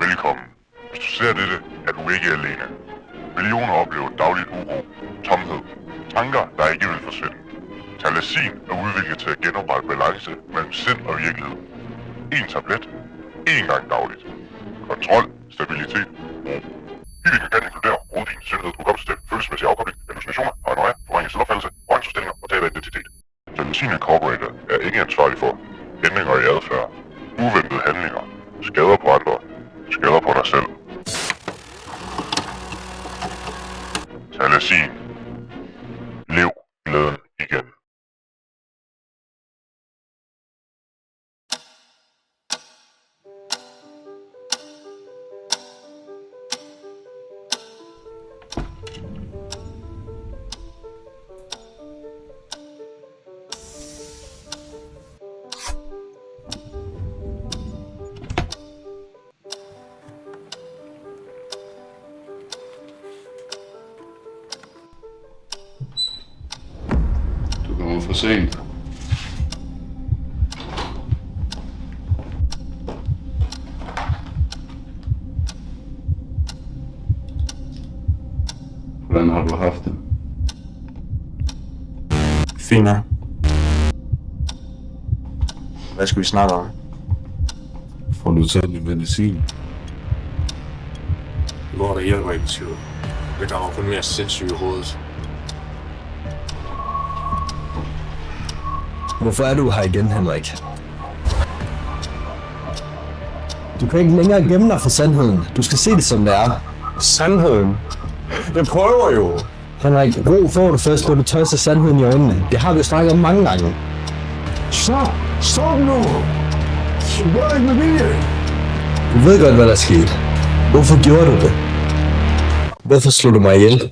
Velkommen. Hvis du ser dette, er du ikke alene. Millioner oplever dagligt uro, tomhed, tanker, der ikke vil forsvinde. Thalasin er udviklet til at genoprette balance mellem sind og virkelighed. En tablet, én gang dagligt. Kontrol, stabilitet, ro. Udviklingen kan inkludere rodvin, sundhed, hukommelsestab, følelsesmæssig afkobling, hallucinationer, paranoia, forringet selvopfattelse, vrangforestillinger og tab af identitet. Thalasin Incorporated er ikke ansvarlig for ændringer i adfærd, uventede handlinger, skader på andre, skader på dig selv. Thalasin. Lev glæden igen. Du kommer for sent. Hvordan har du haft det? Fint. Hvad skal vi snakke om? Får du taget din medicin? Hvor der hjælper ikke til. Det gør mig kun mere sindssyg i hovedet. Hvorfor er du her igen, Henrik? Du kan ikke længere gemme dig for sandheden. Du skal se det, som det er. Sandheden? Jeg prøver jo. Henrik, ro får du først, når du tør se sandheden i øjnene. Det har vi jo snakket om mange gange. Stop nu! Gør ikke med vilje! Du ved godt, hvad der skete. Hvorfor gjorde du det? Hvorfor slog du mig ihjel?